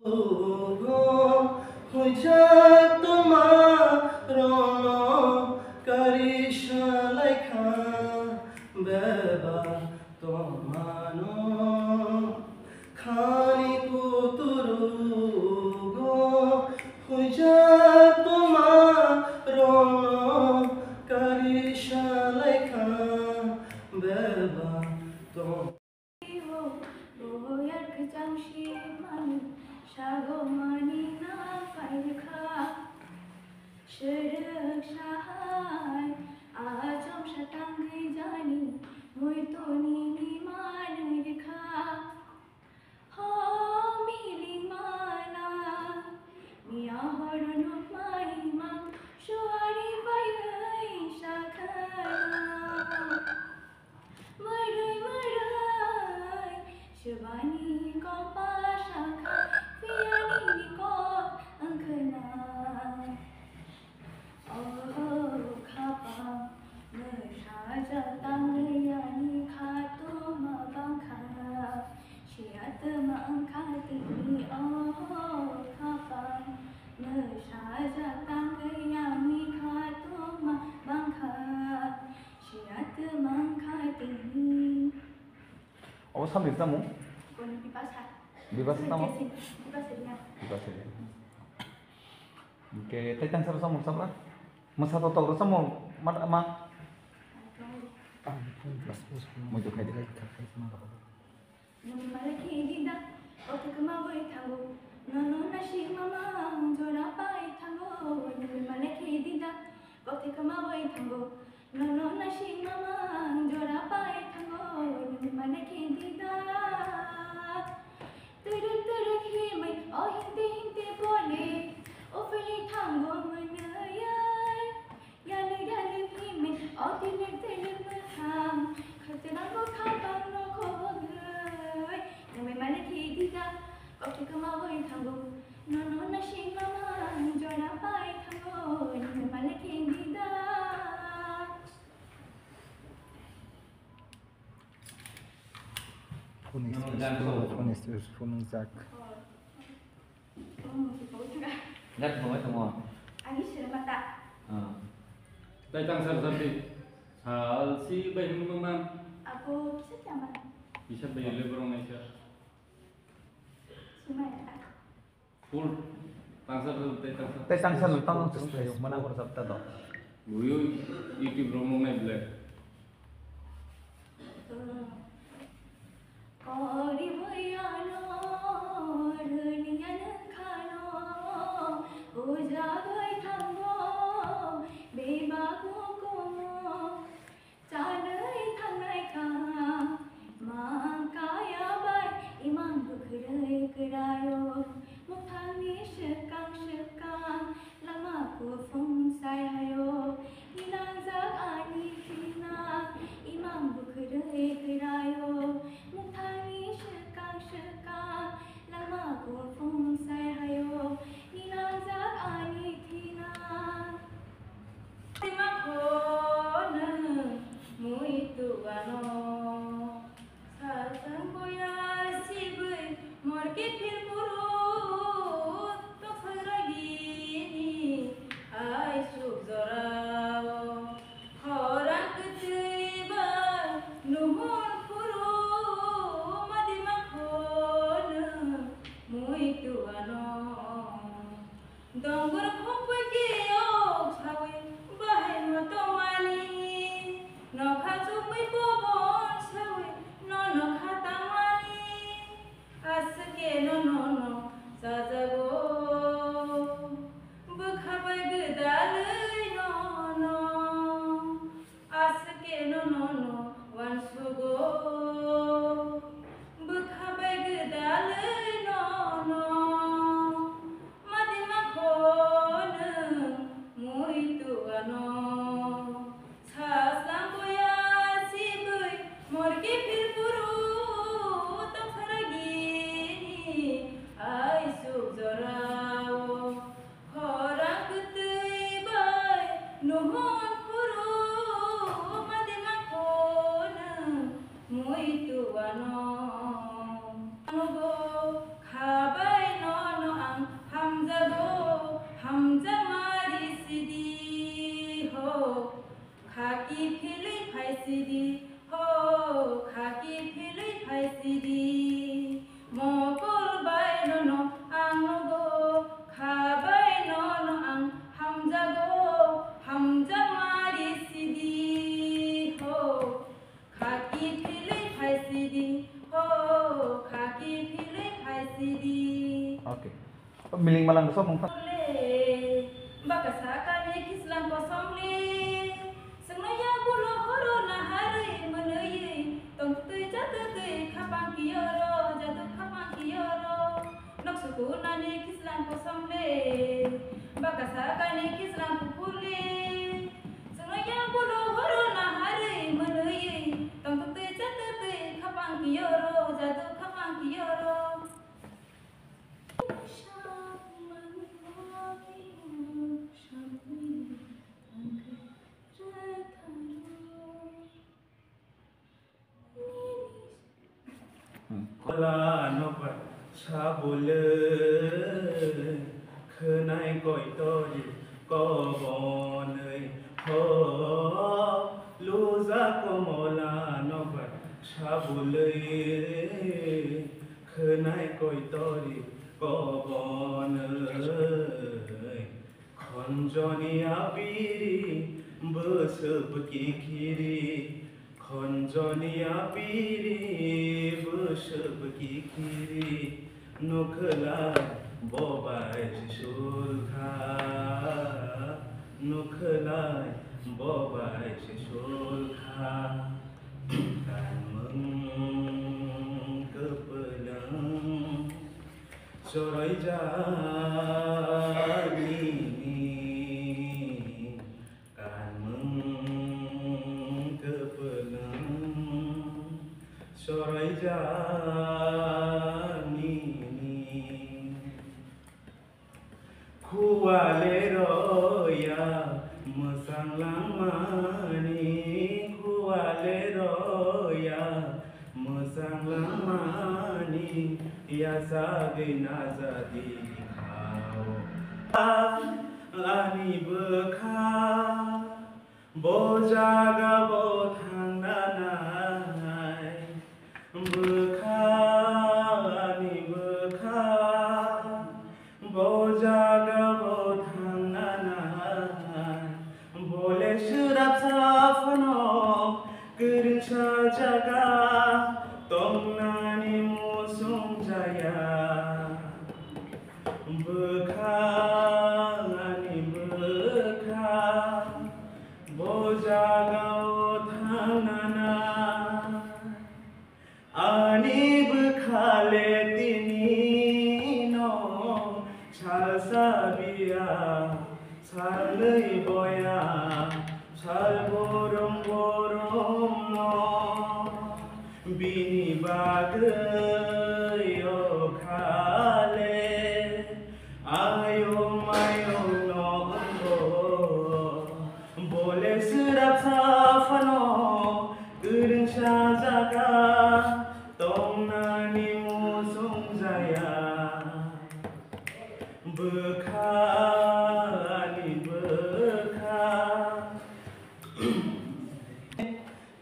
ওগো হইছে তোমার কারিশালাইখা বেবা তোমানো খানি কুতুরু গো হইছে তোমার কারিশালাইখা বেবা তো Shivani ko pasakha Fiani ko angkana Oh khapa Meshaja tangyani khato mabangkha Shiat maangkhati Oh khapa Meshaja tangyani khato mabangkha Shiat maangkhati Oh, sambil tamu? Di pasar. Di pasar tamu? Di pasarnya. Di pasar. Oke, taytang sa mo sabra. Masato to sa mo mat ama. Mo jo khay dikay khay sama ba. Malaki dida, otu kamaboy thango. Nono nashi mama jora pai thango. Malaki dida, otu kamaboy thango. Nono nashi mama jora pai thango. Malaki dida. Turu turu himai, oh hinte hinte bole. Ofeli thango manayay. Yalu yalu himai, oh tilak tilak matham. Khatango khabang no khogai. Namai malaki dida, otu kamaboy thango. Nono nashi mama jora pai thango. Namai malaki dida. Phone is phone jack. Rất mới đúng không? Ani sila mata. Tay tăng sar sar đi. Si bay hung mang. Ako kisah zaman. Bisa bay lebrong này sir. Sumay na. Full. Tăng sar tay tăng sar. Taytang sa lutang sayo mana ko sabta do. Buyo YouTube romong này black. Kori bhayano dhuniyan khano ujagai thango beba kukumo chanai thangai ka makaya bai imam bukrai kerayo muthani shekang lama ku phung sai hayo inang jak ani tina imam bukrai kerayo muthani shekang lama ku phung sai hayo inang jak ani tina Timakona mui tuano Sasang boya sibui morke phir puro to saragini ai suk zorao horak tiba nuhon puro madimakona mui tuano Dongur khopai ke ok sawi bahai matomani no khachu mai pobon sawi no khatamani aske no sajago bukhabai gdalai no aske no wansugo bukhabai gdalai no Morke phir puru to saragini Oke. Miling malang besok mong Bakasa kali kislang kosong le sengnaya bulo horo na hari menei tong tui jatuh tui kapang kioro jatuh kapang kioro nok suku nani kislang kosong le bakasa kali kislang pupur le sengnaya bulo horo na hari menei tong tui jatuh tui kapang kioro jatuh kapang kioro. Ola nopa sabule khenai koi tori ko bonei ho luza ko mola nopa sabule khenai koi tori ko bonei khonjoni abiri besep kikiri khonjoni abiri besep kikiri nukla bobai sulkha nukla bobai sulkha kan meng kepelang sorai jani kan meng kepelang sorai jani kualero ya mesang lamani kualero ya mesang lamani ya sagina jadi kau ani bekha bojaga bothang nanai bekha ani bekha bojaga bothang nanai boleh surap safano kering sajaga tong nani musung jaya bekha ani bekha bojaga bothang nanai ani bekhale tinino chal sabia salei boya sal borom borom no bini bagayo khale ayo mayo no bole surap safano gereng sajaga tong nani musung jaya bekha ani bekha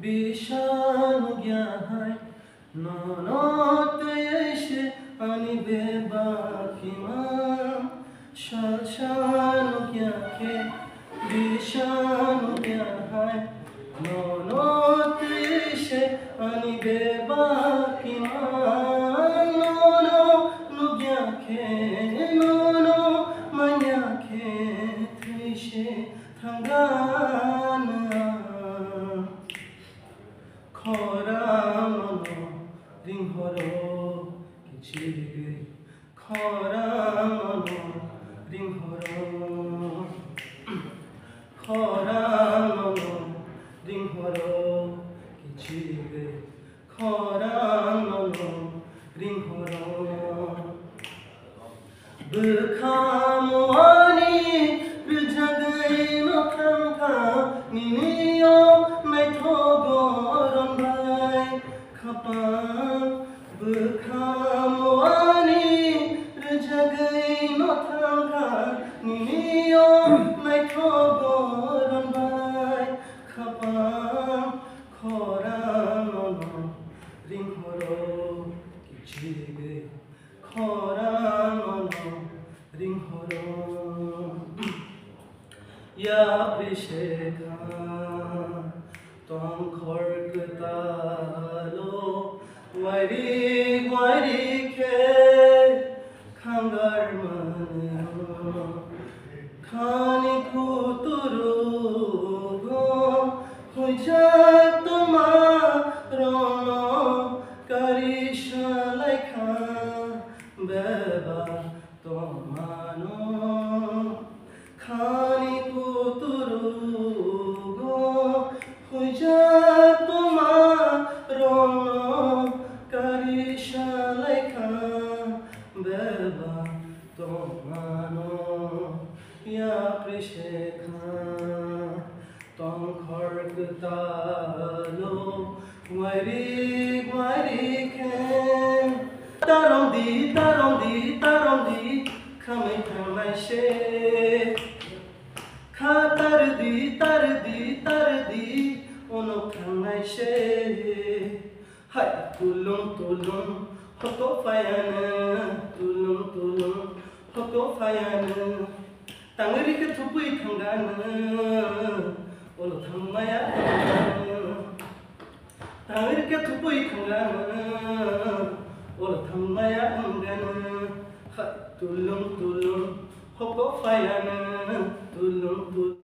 bishanu gyahai nono tueshe ani bebakimam shashanu gyake bishanu gyahai nono tueshe ani bebakimam nono nugyake nono manyake tueshe thangana khoranono ringhoro kichige khoranono ringhoro khoranono ringhoro kichige khoranono ringhoro bekhamoani rujagai nokamka niniyo methogoron bai khapang bekhamoani rujagai nokamka niniyo methogoron bai khapang khoranono ringhoro kichige khoranono ringhoro ya prisheka tong khorkatalo wari wari ke khang garmano khani kuturu go hoja toma rono karisha laikha beba tomano khani kuturu go hoja toma rono karisha laikha beba tomano ya prishekha tong khargtalo wari khen tarong di khamai thamai she kha tar di ono thamai she hai tulung hoto fayana tulung hoto fayana tangri ke thupui thangana ono thammaya tangri ke thupui thangana ono thammaya angana ha tulung hoto fayana tulung